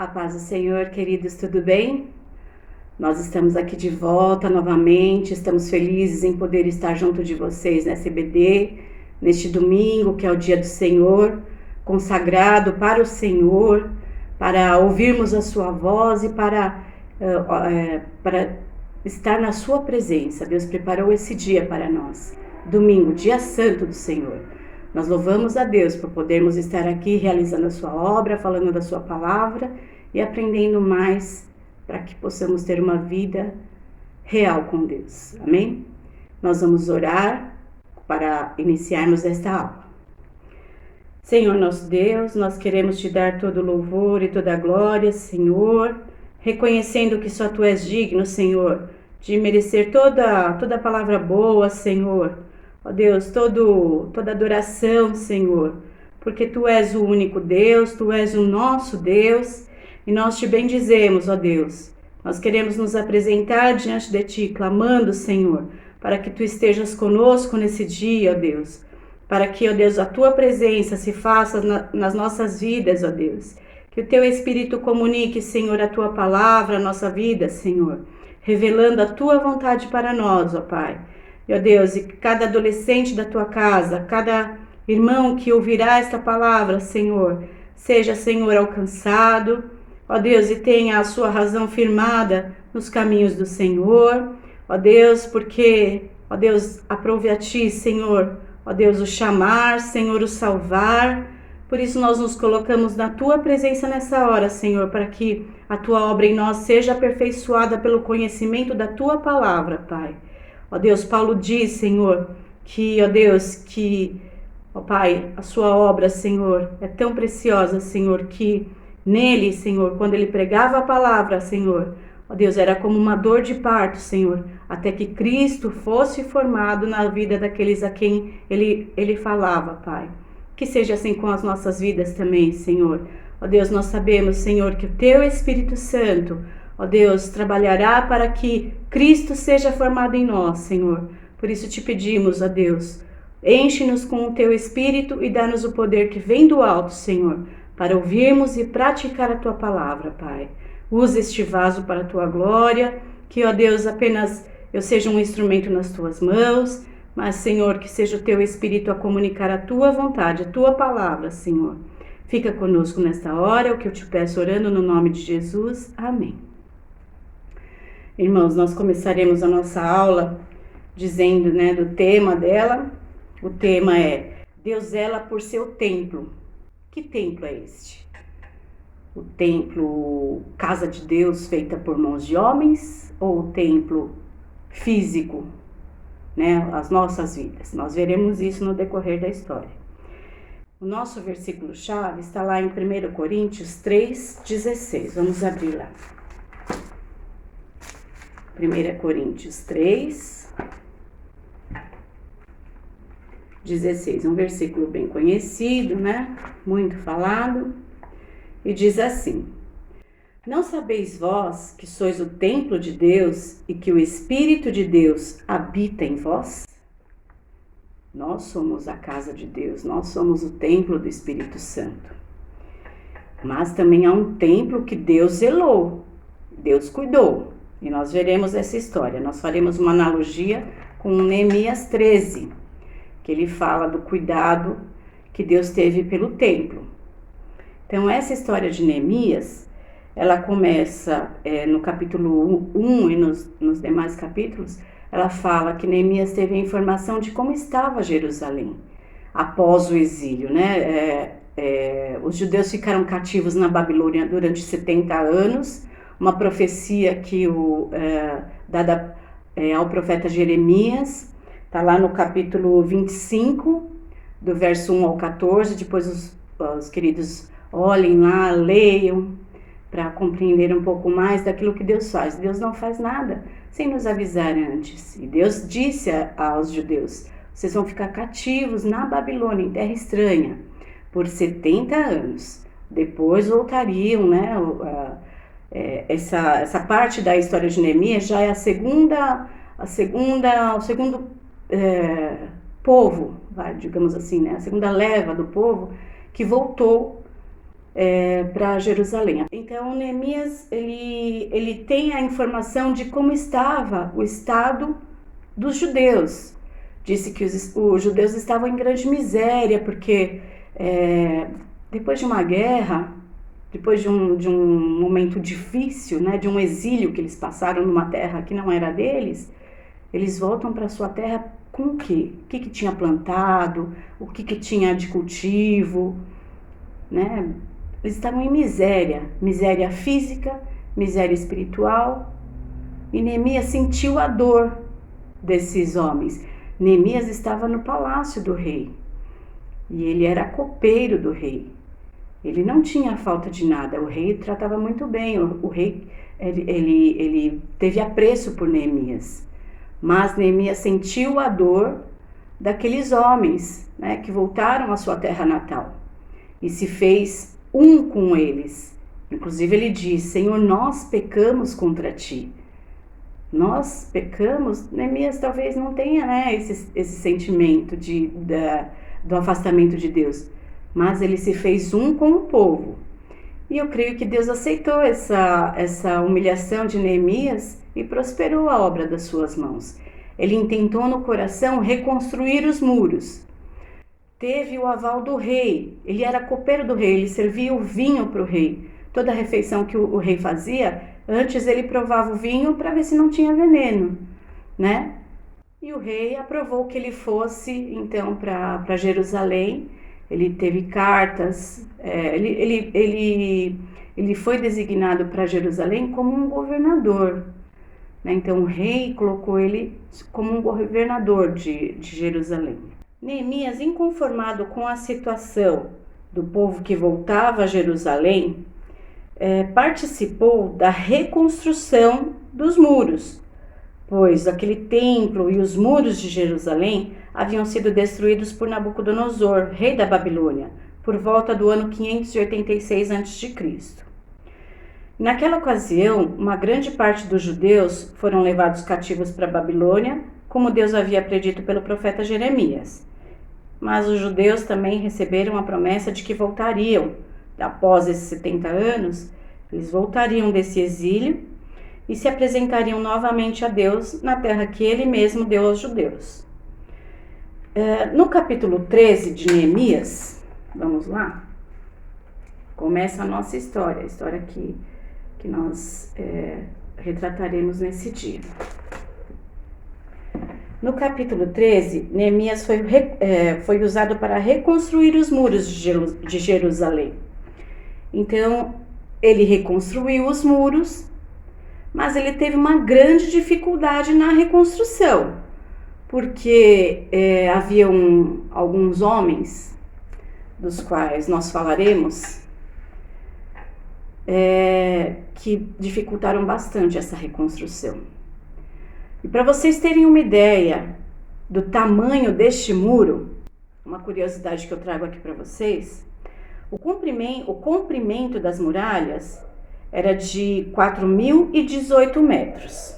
A paz do Senhor, queridos, tudo bem? Nós estamos aqui de volta novamente, estamos felizes em poder estar junto de vocês na SBD, neste domingo, que é o dia do Senhor, consagrado para o Senhor, para ouvirmos a sua voz e para estar na sua presença. Deus preparou esse dia para nós, domingo, dia santo do Senhor. Nós louvamos a Deus por podermos estar aqui realizando a sua obra, falando da sua palavra e aprendendo mais para que possamos ter uma vida real com Deus. Amém? Nós vamos orar para iniciarmos esta aula. Senhor nosso Deus, nós queremos te dar todo o louvor e toda a glória, Senhor, reconhecendo que só tu és digno, Senhor, de merecer toda a palavra boa, Senhor. Ó Deus, toda adoração, Senhor, porque tu és o único Deus, tu és o nosso Deus, e nós te bendizemos, ó Deus. Nós queremos nos apresentar diante de ti, clamando, Senhor, para que tu estejas conosco nesse dia, ó Deus, para que, ó Deus, a tua presença se faça nas nossas vidas, ó Deus, que o teu Espírito comunique, Senhor, a tua palavra, a nossa vida, Senhor, revelando a tua vontade para nós, ó Pai. Ó Deus, e cada adolescente da tua casa, cada irmão que ouvirá esta palavra, Senhor, seja, Senhor, alcançado, ó Deus, e tenha a sua razão firmada nos caminhos do Senhor, ó Deus, porque, ó Deus, aprove a ti, Senhor, ó Deus, o chamar, Senhor, o salvar. Por isso nós nos colocamos na tua presença nessa hora, Senhor, para que a tua obra em nós seja aperfeiçoada pelo conhecimento da tua palavra, Pai. Ó Deus, Paulo diz, Senhor, que, ó Deus, ó Pai, a sua obra, Senhor, é tão preciosa, Senhor, que nele, Senhor, quando ele pregava a palavra, Senhor, ó Deus, era como uma dor de parto, Senhor, até que Cristo fosse formado na vida daqueles a quem ele falava, Pai. Que seja assim com as nossas vidas também, Senhor. Ó Deus, nós sabemos, Senhor, que o teu Espírito Santo, ó Deus, trabalhará para que Cristo seja formado em nós, Senhor. Por isso te pedimos, ó Deus, enche-nos com o teu Espírito e dá-nos o poder que vem do alto, Senhor, para ouvirmos e praticar a tua palavra, Pai. Usa este vaso para a tua glória, que, ó Deus, apenas eu seja um instrumento nas tuas mãos, mas, Senhor, que seja o teu Espírito a comunicar a tua vontade, a tua palavra, Senhor. Fica conosco nesta hora, o que eu te peço orando no nome de Jesus. Amém. Irmãos, nós começaremos a nossa aula dizendo, do tema dela. O tema é: Deus zela por seu templo. Que templo é este? O templo casa de Deus feita por mãos de homens ou o templo físico, as nossas vidas? Nós veremos isso no decorrer da história. O nosso versículo-chave está lá em 1 Coríntios 3,16. Vamos abrir lá. 1 Coríntios 3, 16, um versículo bem conhecido, muito falado, e diz assim: Não sabeis vós que sois o templo de Deus e que o Espírito de Deus habita em vós? Nós somos a casa de Deus, nós somos o templo do Espírito Santo. Mas também há um templo que Deus zelou, Deus cuidou. E nós veremos essa história. Nós faremos uma analogia com Neemias 13, que ele fala do cuidado que Deus teve pelo templo. Então, essa história de Neemias, ela começa no capítulo 1 e nos demais capítulos, ela fala que Neemias teve a informação de como estava Jerusalém após o exílio, os judeus ficaram cativos na Babilônia durante 70 anos, uma profecia que dada ao profeta Jeremias, está lá no capítulo 25, do verso 1 ao 14, depois os queridos olhem lá, leiam, para compreender um pouco mais daquilo que Deus faz. Deus não faz nada sem nos avisar antes. E Deus disse aos judeus: vocês vão ficar cativos na Babilônia, em terra estranha, por 70 anos. Depois voltariam, essa parte da história de Neemias já é o segundo povo, digamos assim, a segunda leva do povo que voltou para Jerusalém. Então Neemias ele tem a informação de como estava o estado dos judeus. Disse que os judeus estavam em grande miséria, porque depois de uma guerra, depois de um momento difícil, né, de um exílio que eles passaram numa terra que não era deles, eles voltam para sua terra com o quê? O que tinha plantado, o que tinha de cultivo, né? Eles estavam em miséria física, miséria espiritual, e Neemias sentiu a dor desses homens. Neemias estava no palácio do rei, e ele era copeiro do rei. Ele não tinha falta de nada, o rei o tratava muito bem, o rei ele teve apreço por Neemias. Mas Neemias sentiu a dor daqueles homens, né, que voltaram à sua terra natal e se fez um com eles. Inclusive ele diz: Senhor, nós pecamos contra ti. Nós pecamos. Neemias talvez não tenha, né, esse sentimento do afastamento de Deus, mas ele se fez um com o povo. E eu creio que Deus aceitou essa humilhação de Neemias e prosperou a obra das suas mãos. Ele intentou no coração reconstruir os muros. Teve o aval do rei, ele era copeiro do rei, ele servia o vinho para o rei. Toda a refeição que o rei fazia, antes ele provava o vinho para ver se não tinha veneno, né? E o rei aprovou que ele fosse então para Jerusalém. Ele teve cartas, ele foi designado para Jerusalém como um governador, né? Então o rei colocou ele como um governador de Jerusalém. Neemias, inconformado com a situação do povo que voltava a Jerusalém, participou da reconstrução dos muros, pois aquele templo e os muros de Jerusalém haviam sido destruídos por Nabucodonosor, rei da Babilônia, por volta do ano 586 a.C. Naquela ocasião, uma grande parte dos judeus foram levados cativos para a Babilônia, como Deus havia predito pelo profeta Jeremias. Mas os judeus também receberam a promessa de que voltariam. Após esses 70 anos, eles voltariam desse exílio e se apresentariam novamente a Deus na terra que ele mesmo deu aos judeus. No capítulo 13 de Neemias, vamos lá, começa a nossa história, a história que nós retrataremos nesse dia. No capítulo 13, Neemias foi usado para reconstruir os muros de Jerusalém. Então, ele reconstruiu os muros, mas ele teve uma grande dificuldade na reconstrução, porque haviam alguns homens, dos quais nós falaremos, que dificultaram bastante essa reconstrução. E para vocês terem uma ideia do tamanho deste muro, uma curiosidade que eu trago aqui para vocês, o comprimento das muralhas era de 4.018 metros.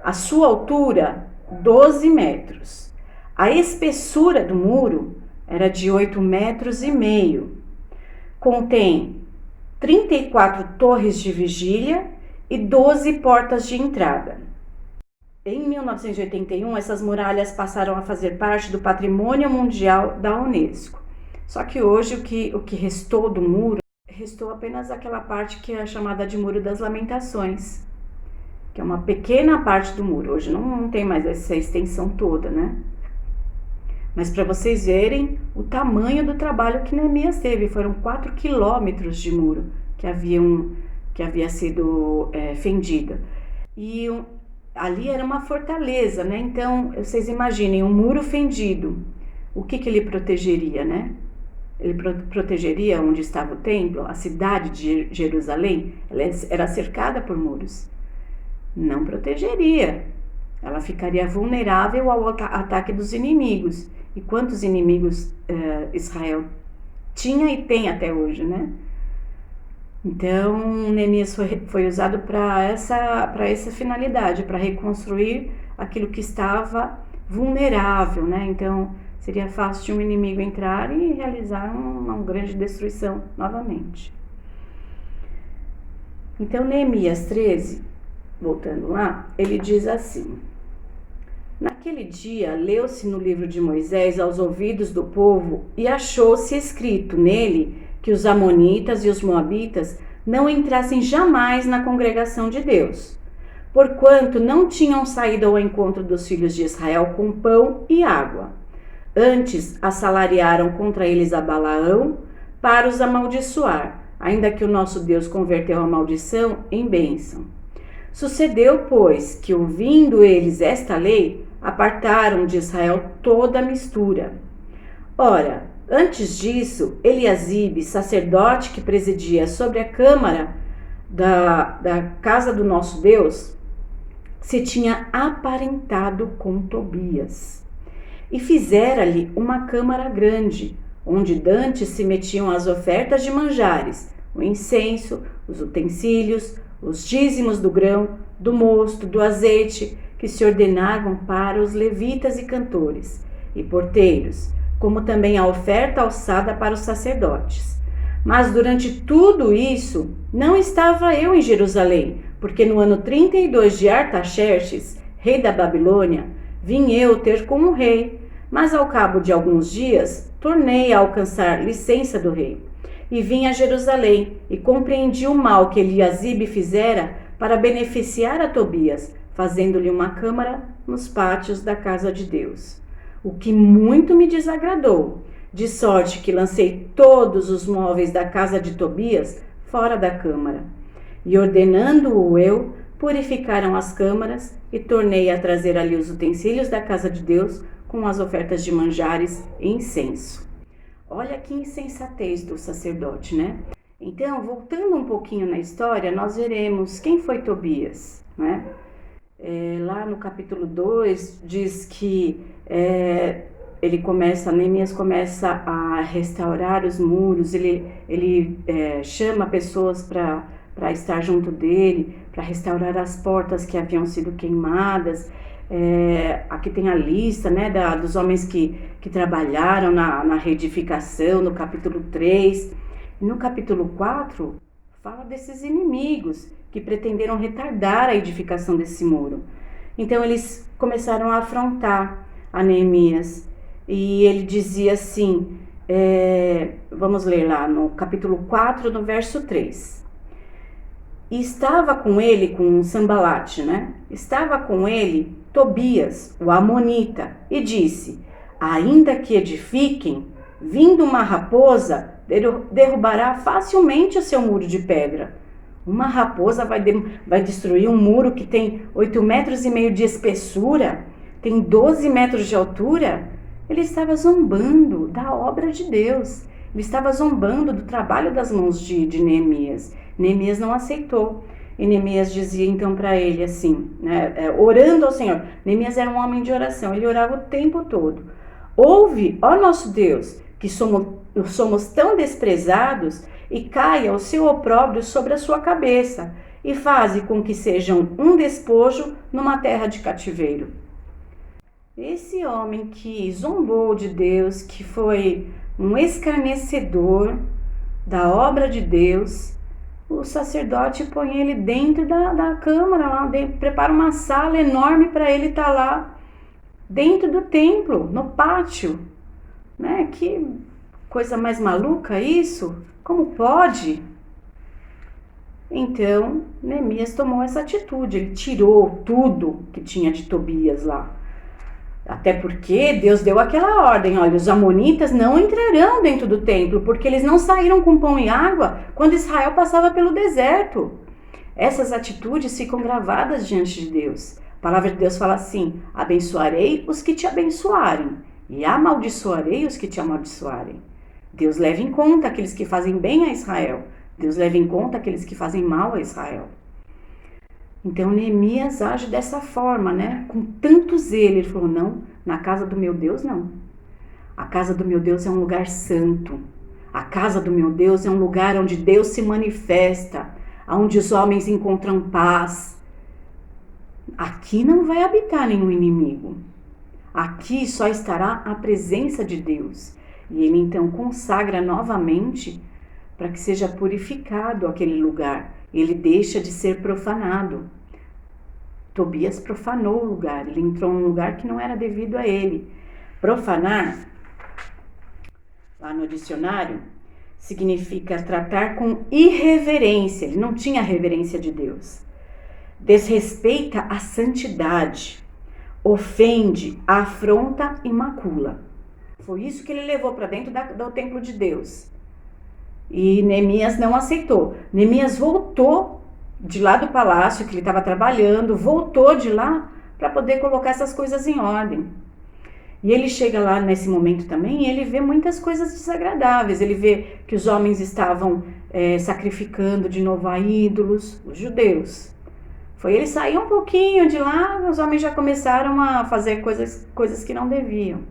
A sua altura, 12 metros. A espessura do muro era de 8,5 metros. Contém 34 torres de vigília e 12 portas de entrada. Em 1981, essas muralhas passaram a fazer parte do Patrimônio Mundial da Unesco. Só que hoje o que restou do muro, restou apenas aquela parte que é chamada de Muro das Lamentações, que é uma pequena parte do muro. Hoje não tem mais essa extensão toda, né? Mas para vocês verem o tamanho do trabalho que Neemias teve, foram 4 quilômetros de muro que havia sido fendido. E ali era uma fortaleza, né? Então, vocês imaginem, um muro fendido, o que ele protegeria, né? Ele protegeria onde estava o templo, a cidade de Jerusalém, ela era cercada por muros. Não protegeria. Ela ficaria vulnerável ao ataque dos inimigos. E quantos inimigos Israel tinha e tem até hoje, né? Então, Neemias foi usado para essa finalidade, para reconstruir aquilo que estava vulnerável, né? Então, seria fácil de um inimigo entrar e realizar uma grande destruição novamente. Então, Neemias 13, voltando lá, ele diz assim: naquele dia, leu-se no livro de Moisés aos ouvidos do povo e achou-se escrito nele que os amonitas e os moabitas não entrassem jamais na congregação de Deus, porquanto não tinham saído ao encontro dos filhos de Israel com pão e água. Antes assalariaram contra eles a Balaão para os amaldiçoar, ainda que o nosso Deus converteu a maldição em bênção. Sucedeu, pois, que ouvindo eles esta lei, apartaram de Israel toda a mistura. Ora, antes disso, Eliasibe, sacerdote que presidia sobre a câmara da casa do nosso Deus, se tinha aparentado com Tobias e fizera-lhe uma câmara grande, onde dantes se metiam as ofertas de manjares, o incenso, os utensílios, os dízimos do grão, do mosto, do azeite, que se ordenavam para os levitas e cantores e porteiros, como também a oferta alçada para os sacerdotes. Mas durante tudo isso, não estava eu em Jerusalém, porque no ano 32 de Artaxerxes, rei da Babilônia, vim eu ter com o rei, mas ao cabo de alguns dias, tornei a alcançar licença do rei. E vim a Jerusalém e compreendi o mal que Eliasibe fizera para beneficiar a Tobias, fazendo-lhe uma câmara nos pátios da casa de Deus. O que muito me desagradou, de sorte que lancei todos os móveis da casa de Tobias fora da câmara. E ordenando-o eu, purificaram as câmaras e tornei a trazer ali os utensílios da casa de Deus com as ofertas de manjares e incenso. Olha que insensatez do sacerdote, né? Então, voltando um pouquinho na história, nós veremos quem foi Tobias, né? Lá no capítulo 2 diz que Neemias começa a restaurar os muros, ele chama pessoas para estar junto dele, para restaurar as portas que haviam sido queimadas. Aqui tem a lista, né, dos homens que trabalharam na reedificação, no capítulo 3. E no capítulo 4, fala desses inimigos que pretenderam retardar a edificação desse muro. Então, eles começaram a afrontar a Neemias. E ele dizia assim, vamos ler lá no capítulo 4, no verso 3. E estava com ele, com Sanbalate, né? Estava com ele Tobias, o amonita, e disse: ainda que edifiquem, vindo uma raposa, derrubará facilmente o seu muro de pedra. Uma raposa vai destruir um muro que tem 8,5 metros de espessura, tem 12 metros de altura? Ele estava zombando da obra de Deus. Ele estava zombando do trabalho das mãos de Neemias. Neemias não aceitou. E Neemias dizia então para ele assim, né, orando ao Senhor. Neemias era um homem de oração, ele orava o tempo todo. Ouve, ó nosso Deus, que somos tão desprezados, e caia o seu opróbrio sobre a sua cabeça, e faze com que sejam um despojo numa terra de cativeiro. Esse homem que zombou de Deus, que foi um escarnecedor da obra de Deus, o sacerdote põe ele dentro da câmara, lá dentro, prepara uma sala enorme para ele estar lá, dentro do templo, no pátio. Né? Que coisa mais maluca isso? Como pode? Então, Neemias tomou essa atitude, ele tirou tudo que tinha de Tobias lá. Até porque Deus deu aquela ordem, olha, os amonitas não entrarão dentro do templo, porque eles não saíram com pão e água quando Israel passava pelo deserto. Essas atitudes ficam gravadas diante de Deus. A palavra de Deus fala assim: abençoarei os que te abençoarem e amaldiçoarei os que te amaldiçoarem. Deus leva em conta aqueles que fazem bem a Israel. Deus leva em conta aqueles que fazem mal a Israel. Então, Neemias age dessa forma, né? Com tanto zelo. Ele falou, não, na casa do meu Deus, não. A casa do meu Deus é um lugar santo. A casa do meu Deus é um lugar onde Deus se manifesta, onde os homens encontram paz. Aqui não vai habitar nenhum inimigo. Aqui só estará a presença de Deus. E ele então consagra novamente para que seja purificado aquele lugar. Ele deixa de ser profanado. Tobias profanou o lugar, ele entrou num lugar que não era devido a ele. Profanar, lá no dicionário, significa tratar com irreverência. Ele não tinha reverência de Deus. Desrespeita a santidade, ofende, afronta e macula. Foi isso que ele levou para dentro do templo de Deus. E Neemias não aceitou. Neemias voltou de lá do palácio que ele estava trabalhando, voltou de lá para poder colocar essas coisas em ordem. E ele chega lá nesse momento também e ele vê muitas coisas desagradáveis. Ele vê que os homens estavam sacrificando de novo a ídolos, os judeus. Foi ele sair um pouquinho de lá, os homens já começaram a fazer coisas que não deviam.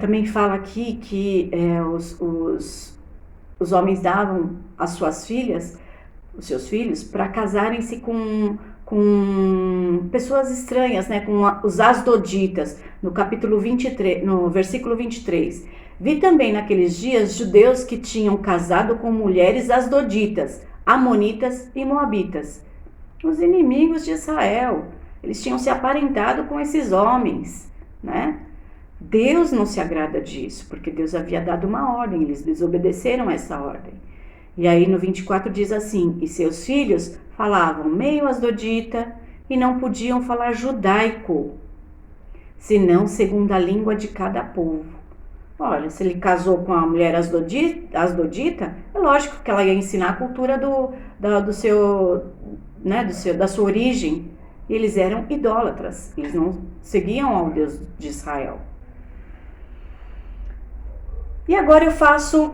Também fala aqui que os homens davam as suas filhas, os seus filhos, para casarem-se com pessoas estranhas, né? Com os asdoditas, no capítulo 23, no versículo 23. Vi também naqueles dias judeus que tinham casado com mulheres asdoditas, amonitas e moabitas. Os inimigos de Israel, eles tinham se aparentado com esses homens, né? Deus não se agrada disso, porque Deus havia dado uma ordem, eles desobedeceram essa ordem. E aí no 24 diz assim: e seus filhos falavam meio asdodita e não podiam falar judaico, senão segundo a língua de cada povo. Olha, se ele casou com a mulher asdodita, é lógico que ela ia ensinar a cultura da sua origem. E eles eram idólatras, eles não seguiam ao Deus de Israel. E agora eu faço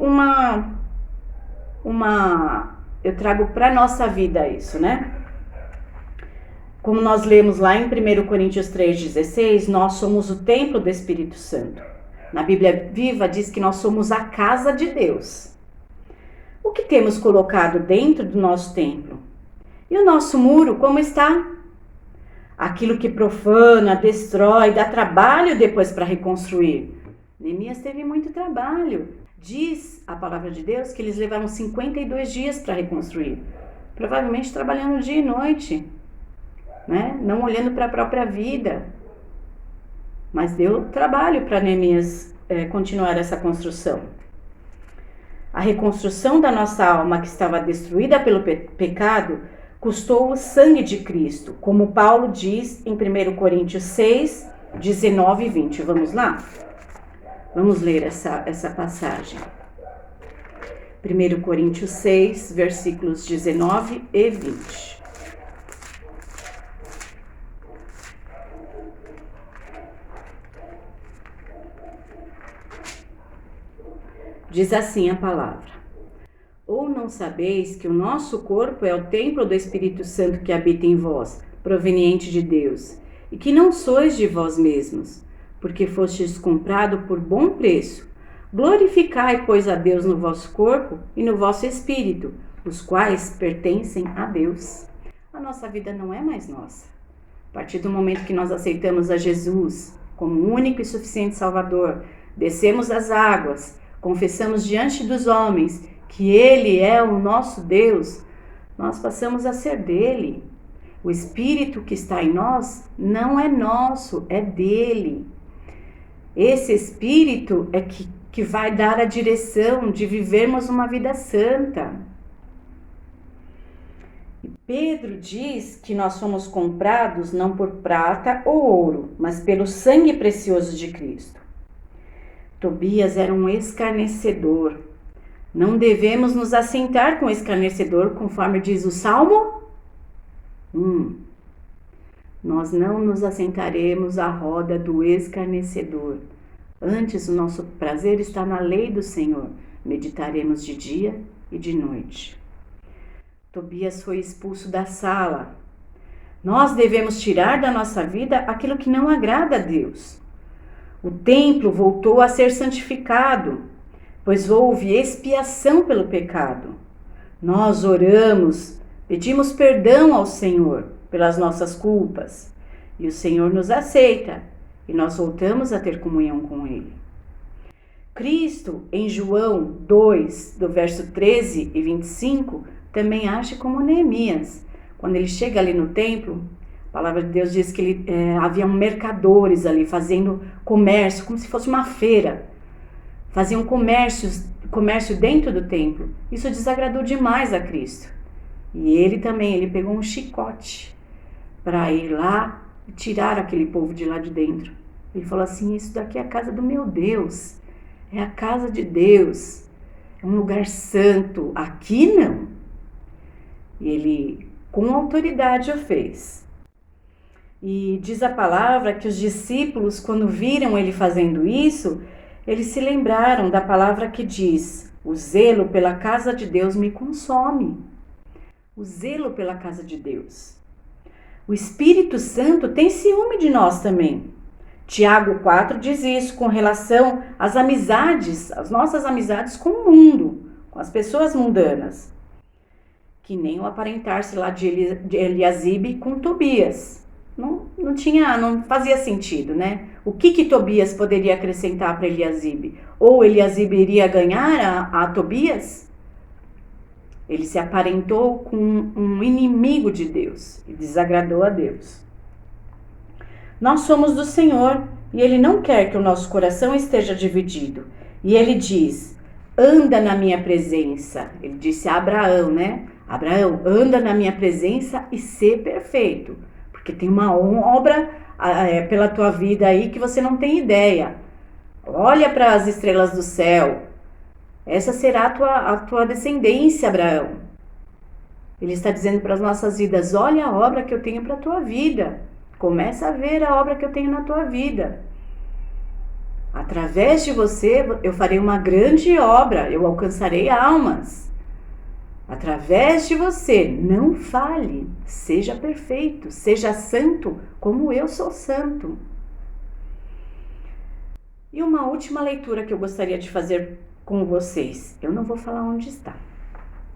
eu trago para a nossa vida isso, né? Como nós lemos lá em 1 Coríntios 3,16, nós somos o templo do Espírito Santo. Na Bíblia Viva diz que nós somos a casa de Deus. O que temos colocado dentro do nosso templo? E o nosso muro, como está? Aquilo que profana, destrói, dá trabalho depois para reconstruir. Neemias teve muito trabalho. Diz a palavra de Deus que eles levaram 52 dias para reconstruir. Provavelmente trabalhando dia e noite, né? Não olhando para a própria vida. Mas deu trabalho para Neemias continuar essa construção. A reconstrução da nossa alma que estava destruída pelo pecado custou o sangue de Cristo, como Paulo diz em 1 Coríntios 6, 19 e 20. Vamos lá? Vamos ler essa passagem. 1 Coríntios 6, versículos 19 e 20. Diz assim a palavra: ou não sabeis que o nosso corpo é o templo do Espírito Santo que habita em vós, proveniente de Deus, e que não sois de vós mesmos, porque fostes comprado por bom preço? Glorificai, pois, a Deus no vosso corpo e no vosso espírito, os quais pertencem a Deus. A nossa vida não é mais nossa. A partir do momento que nós aceitamos a Jesus como único e suficiente Salvador, descemos das águas, confessamos diante dos homens que Ele é o nosso Deus, nós passamos a ser dele. O Espírito que está em nós não é nosso, é dele. Esse Espírito é que vai dar a direção de vivermos uma vida santa. E Pedro diz que nós fomos comprados não por prata ou ouro, mas pelo sangue precioso de Cristo. Tobias era um escarnecedor. Não devemos nos assentar com o escarnecedor, conforme diz o Salmo. Nós não nos assentaremos à roda do escarnecedor. Antes, o nosso prazer está na lei do Senhor. Meditaremos de dia e de noite. Tobias foi expulso da sala. Nós devemos tirar da nossa vida aquilo que não agrada a Deus. O templo voltou a ser santificado, pois houve expiação pelo pecado. Nós oramos, pedimos perdão ao Senhor pelas nossas culpas, e o Senhor nos aceita, e nós voltamos a ter comunhão com Ele. Cristo, em João 2, do verso 13 e 25, também age como Neemias. Quando ele chega ali no templo, a palavra de Deus diz que haviam mercadores ali fazendo comércio, como se fosse uma feira. Faziam comércio dentro do templo. Isso desagradou demais a Cristo. E ele pegou um chicote para ir lá e tirar aquele povo de lá de dentro. Ele falou assim: isso daqui é a casa do meu Deus. É a casa de Deus, é um lugar santo, aqui não. E ele, com autoridade, o fez. E diz a palavra que os discípulos, quando viram ele fazendo isso, eles se lembraram da palavra que diz: o zelo pela casa de Deus me consome. O zelo pela casa de Deus. O Espírito Santo tem ciúme de nós também. Tiago 4 diz isso com relação às amizades, as nossas amizades com o mundo, com as pessoas mundanas. Que nem o aparentar-se lá de Eliasibe com Tobias. Não fazia sentido, né? O que Tobias poderia acrescentar para Eliasibe? Ou Eliasibe iria ganhar a Tobias? Ele se aparentou com um inimigo de Deus e desagradou a Deus. Nós somos do Senhor e Ele não quer que o nosso coração esteja dividido. E Ele diz: anda na minha presença. Ele disse a Abraão, né? Abraão, anda na minha presença e ser perfeito. Porque tem uma obra pela tua vida aí que você não tem ideia. Olha para as estrelas do céu. Essa será a tua descendência, Abraão. Ele está dizendo para as nossas vidas: olha a obra que eu tenho para a tua vida. Começa a ver a obra que eu tenho na tua vida. Através de você, eu farei uma grande obra, eu alcançarei almas. Através de você, não falhe, seja perfeito, seja santo, como eu sou santo. E uma última leitura que eu gostaria de fazer com vocês. Eu não vou falar onde está.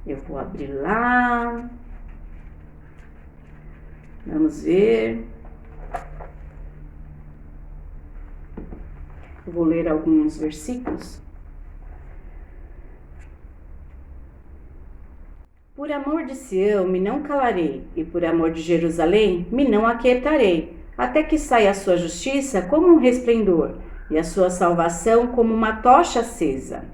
Eu vou abrir lá. Vamos ver. Eu vou ler alguns versículos. Por amor de Sião me não calarei, e por amor de Jerusalém me não aquietarei, até que saia a sua justiça como um resplendor, e a sua salvação como uma tocha acesa.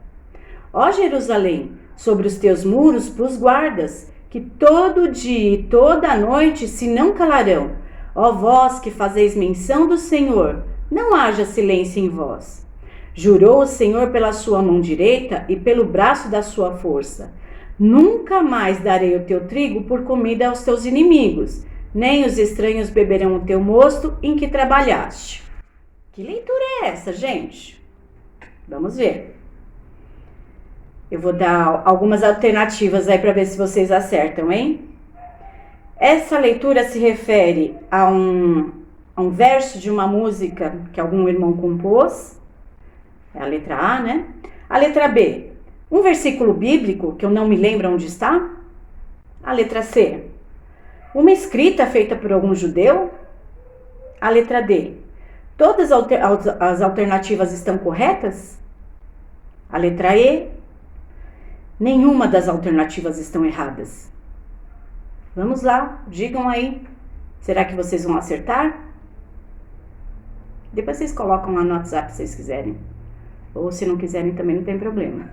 Ó Jerusalém, sobre os teus muros pus guardas, que todo dia e toda noite se não calarão. Ó vós que fazeis menção do Senhor, não haja silêncio em vós. Jurou o Senhor pela sua mão direita e pelo braço da sua força: nunca mais darei o teu trigo por comida aos teus inimigos, nem os estranhos beberão o teu mosto em que trabalhaste. Que leitura é essa, gente? Vamos ver. Eu vou dar algumas alternativas aí para ver se vocês acertam, hein? Essa leitura se refere a um verso de uma música que algum irmão compôs. É a letra A, né? A letra B, um versículo bíblico que eu não me lembro onde está. A letra C, uma escrita feita por algum judeu. A letra D, todas as alternativas estão corretas. A letra E, nenhuma das alternativas estão erradas. Vamos lá, digam aí. Será que vocês vão acertar? Depois vocês colocam lá no WhatsApp se vocês quiserem. Ou se não quiserem também não tem problema.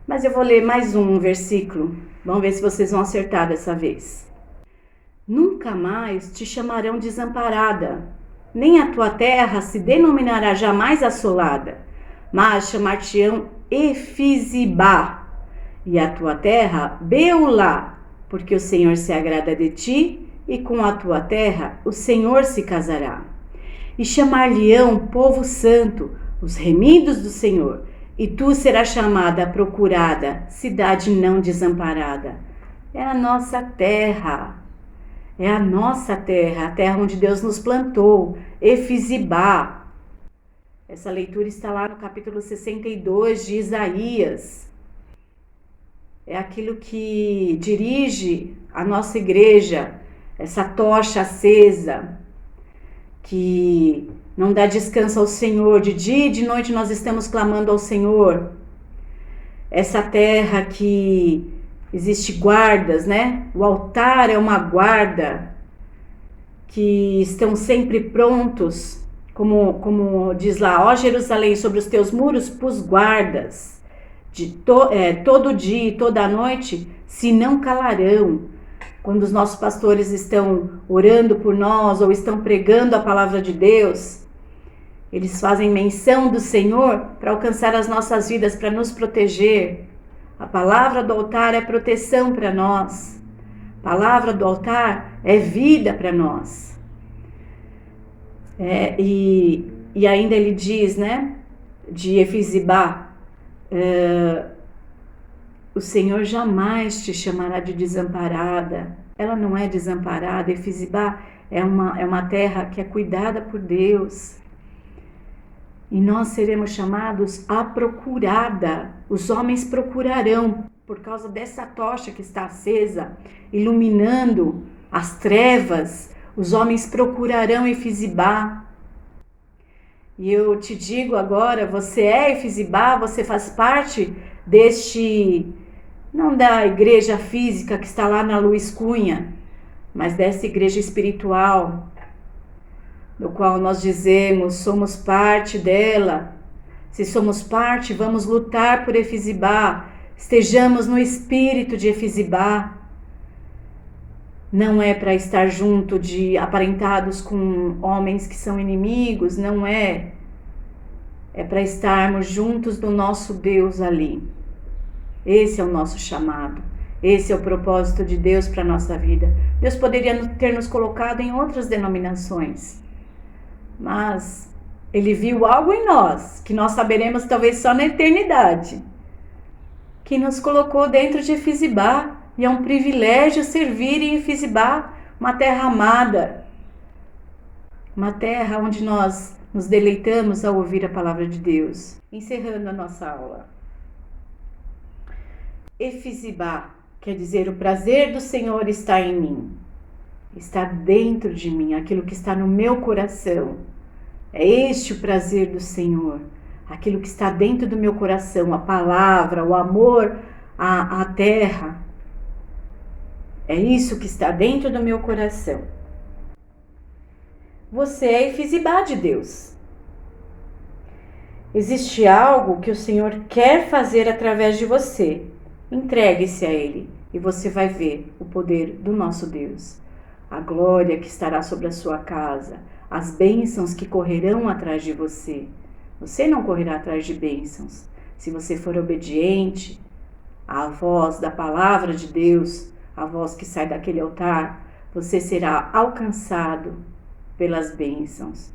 Mas eu vou ler mais um versículo. Vamos ver se vocês vão acertar dessa vez. Nunca mais te chamarão desamparada, nem a tua terra se denominará jamais assolada, mas chamar-te-ão Efizibá, e a tua terra Beulá, porque o Senhor se agrada de ti, e com a tua terra o Senhor se casará. E chamar-lhe-ão povo santo, os remidos do Senhor, e tu serás chamada procurada, cidade não desamparada. É a nossa terra, a terra onde Deus nos plantou, Efizibá. Essa leitura está lá no capítulo 62 de Isaías. É aquilo que dirige a nossa igreja, essa tocha acesa, que não dá descanso ao Senhor. De dia e de noite nós estamos clamando ao Senhor. Essa terra que existe guardas, né? O altar é uma guarda que estão sempre prontos, como diz lá, ó Jerusalém, sobre os teus muros pus guardas, todo dia e toda noite se não calarão. Quando os nossos pastores estão orando por nós ou estão pregando a palavra de Deus, eles fazem menção do Senhor para alcançar as nossas vidas, para nos proteger. A palavra do altar é proteção para nós. A palavra do altar é vida para nós. E ainda ele diz, né, de Efizibá, o Senhor jamais te chamará de desamparada. Ela não é desamparada. Efizibá é uma terra que é cuidada por Deus. E nós seremos chamados a procurada. Os homens procurarão, por causa dessa tocha que está acesa, iluminando as trevas. Os homens procurarão Efizibá. E eu te digo agora, você é Efizibá, você faz parte não da igreja física que está lá na Luiz Cunha, mas dessa igreja espiritual, do qual nós dizemos, somos parte dela. Se somos parte, vamos lutar por Efizibá, estejamos no espírito de Efizibá. Não é para estar junto aparentados com homens que são inimigos, não é. É para estarmos juntos do nosso Deus ali. Esse é o nosso chamado. Esse é o propósito de Deus para a nossa vida. Deus poderia ter nos colocado em outras denominações, mas Ele viu algo em nós, que nós saberemos talvez só na eternidade, que nos colocou dentro de Efizibá. E é um privilégio servir em Efizibá, uma terra amada, uma terra onde nós nos deleitamos ao ouvir a palavra de Deus. Encerrando a nossa aula. Efizibá quer dizer: o prazer do Senhor está em mim, está dentro de mim, aquilo que está no meu coração. É este o prazer do Senhor, aquilo que está dentro do meu coração, a palavra, o amor à terra. É isso que está dentro do meu coração. Você é Efizibá de Deus. Existe algo que o Senhor quer fazer através de você. Entregue-se a Ele e você vai ver o poder do nosso Deus. A glória que estará sobre a sua casa, as bênçãos que correrão atrás de você. Você não correrá atrás de bênçãos. Se você for obediente à voz da palavra de Deus, a voz que sai daquele altar, você será alcançado pelas bênçãos.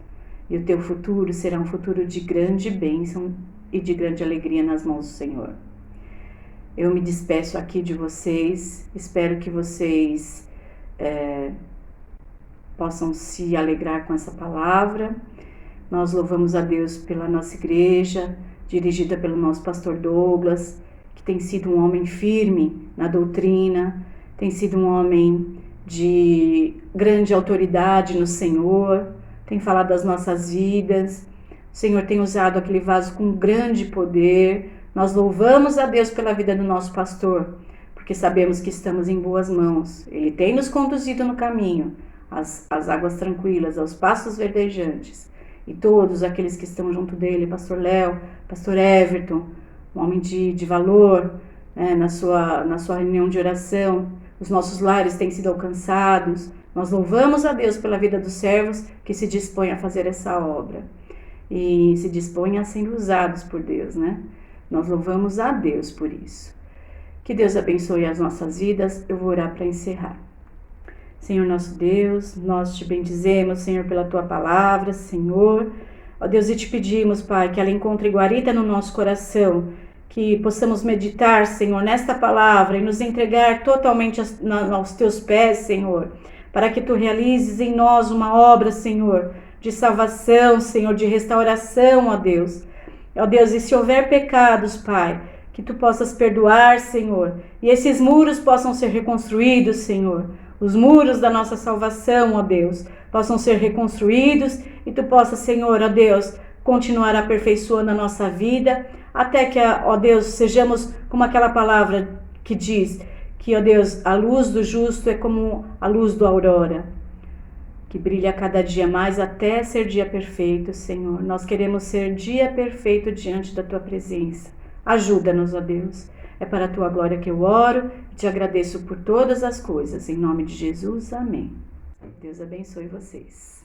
E o teu futuro será um futuro de grande bênção e de grande alegria nas mãos do Senhor. Eu me despeço aqui de vocês. Espero que vocês possam se alegrar com essa palavra. Nós louvamos a Deus pela nossa igreja, dirigida pelo nosso pastor Douglas, que tem sido um homem firme na doutrina, tem sido um homem de grande autoridade no Senhor, tem falado das nossas vidas. O Senhor tem usado aquele vaso com grande poder. Nós louvamos a Deus pela vida do nosso pastor, porque sabemos que estamos em boas mãos. Ele tem nos conduzido no caminho, às águas tranquilas, aos pastos verdejantes. E todos aqueles que estão junto dele, pastor Léo, pastor Everton, um homem de valor, na sua reunião de oração, os nossos lares têm sido alcançados. Nós louvamos a Deus pela vida dos servos que se dispõem a fazer essa obra e se dispõem a ser usados por Deus, né? Nós louvamos a Deus por isso. Que Deus abençoe as nossas vidas. Eu vou orar para encerrar. Senhor nosso Deus, nós te bendizemos, Senhor, pela tua palavra, Senhor. Ó Deus, e te pedimos, Pai, que ela encontre guarida no nosso coração, que possamos meditar, Senhor, nesta palavra e nos entregar totalmente aos teus pés, Senhor, para que tu realizes em nós uma obra, Senhor, de salvação, Senhor, de restauração, ó Deus. Ó Deus, e se houver pecados, Pai, que tu possas perdoar, Senhor, e esses muros possam ser reconstruídos, Senhor. os muros da nossa salvação, ó Deus, possam ser reconstruídos e Tu possas, Senhor, ó Deus, continuar aperfeiçoando a nossa vida, até que, ó Deus, sejamos como aquela palavra que diz que, ó Deus, a luz do justo é como a luz da aurora, que brilha cada dia mais até ser dia perfeito, Senhor. Nós queremos ser dia perfeito diante da Tua presença. Ajuda-nos, ó Deus. É para a Tua glória que eu oro e Te agradeço por todas as coisas. Em nome de Jesus, amém. Deus abençoe vocês.